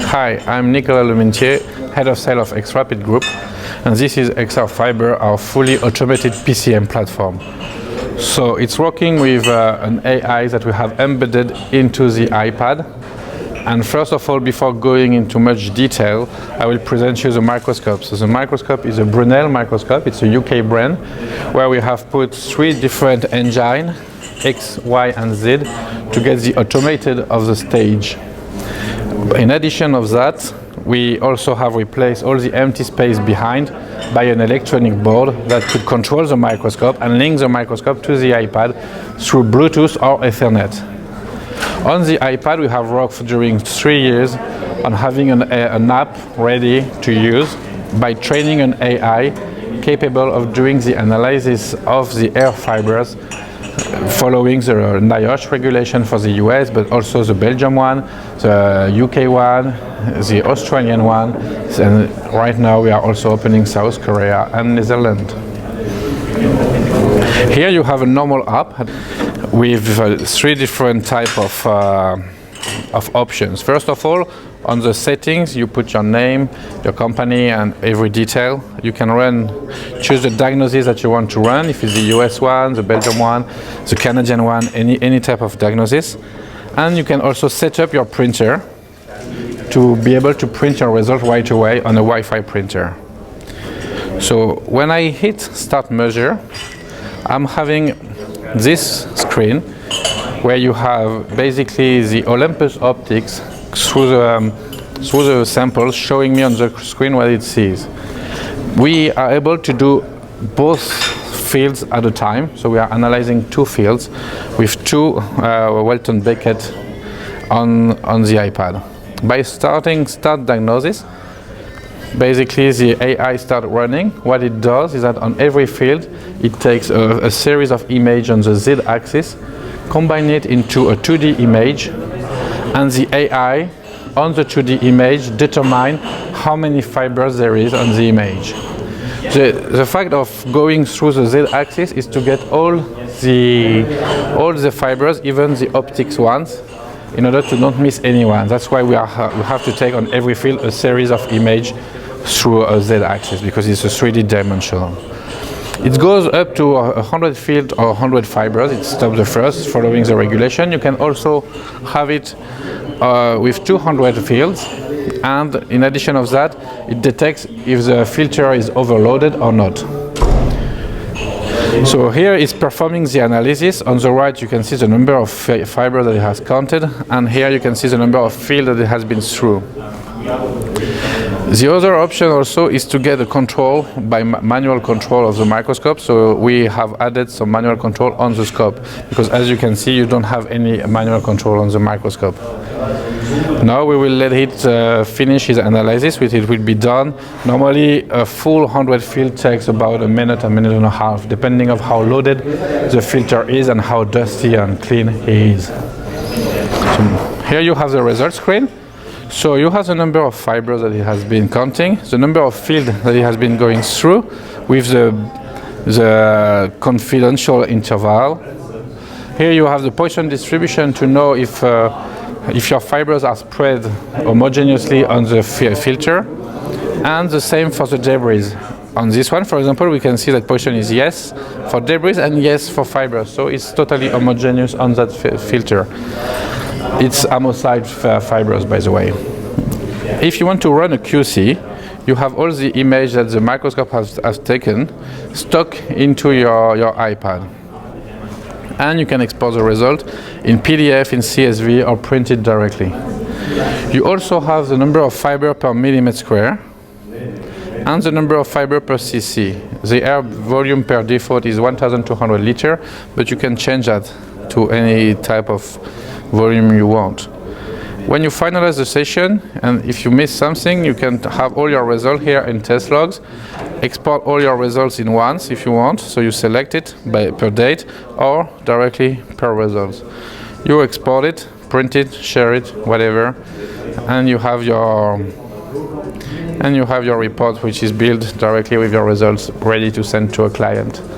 Hi, I'm Nicolas le Mintier, Head of Sale of xRapid Group, and this is xRfibre, our fully automated PCM platform. So it's working with an AI that we have embedded into the iPad. And first of all, before going into much detail, I will present you the microscope. So the microscope is a Brunel microscope. It's a UK brand, where we have put 3 different engines, X, Y, and Z, to get the automated of the stage. In addition of that, we also have replaced all the empty space behind by an electronic board that could control the microscope and link the microscope to the iPad through Bluetooth or Ethernet. On the iPad, we have worked during 3 years on having an app ready to use by training an AI capable of doing the analysis of the air fibers following the NIOSH regulation for the US, but also the Belgium one, the UK one, the Australian one, and right now we are also opening South Korea and Netherlands. Here you have a normal app with 3 different types of options. First of all, on the settings, you put your name, your company, and every detail. You can choose the diagnosis that you want to run, if it's the US one, the Belgium one, the Canadian one, any type of diagnosis. And you can also set up your printer to be able to print your result right away on a Wi-Fi printer. So when I hit Start Measure, I'm having this screen where you have basically the Olympus optics through the samples showing me on the screen what it sees. We are able to do both fields at a time, so we are analyzing 2 fields with 2 Welton Beckett on the iPad. By Start Diagnosis, basically the AI starts running. What it does is that on every field it takes a series of images on the Z-axis, combine it into a 2D image, and the AI on the 2D image determine how many fibers there is on the image. The fact of going through the Z-axis is to get all the fibers, even the optics ones, in order to not miss anyone. That's why we have to take on every field a series of images through a Z-axis, because it's a 3D dimensional. It goes up to 100 fields or 100 fibers. It stops the first, following the regulation. You can also have it with 200 fields, and in addition of that, it detects if the filter is overloaded or not. So here it's performing the analysis. On the right you can see the number of fibers that it has counted, and here you can see the number of fields that it has been through. The other option also is to get a control by manual control of the microscope. So we have added some manual control on the scope, because as you can see, you don't have any manual control on the microscope. Now we will let it finish his analysis, which it will be done. Normally a full 100 field takes about a minute and a half, depending on how loaded the filter is and how dusty and clean it is. So here you have the result screen. So you have the number of fibers that it has been counting, the number of fields that it has been going through with the confidential interval. Here you have the Poisson distribution to know if your fibers are spread homogeneously on the filter, and the same for the debris. On this one, for example, we can see that Poisson is yes for debris and yes for fibers, so it's totally homogeneous on that filter. It's amosite fibers, by the way. If you want to run a QC, you have all the images that the microscope has taken stuck into your iPad. And you can export the result in PDF, in CSV, or print it directly. You also have the number of fiber per millimeter square and the number of fiber per cc. The air volume per default is 1,200 liters, but you can change that to any type of volume you want. When you finalize the session, and if you miss something, you can have all your results here in test logs. Export all your results in once if you want, so you select it per date or directly per results. You export it, print it, share it, whatever, and you have your report, which is built directly with your results, ready to send to a client.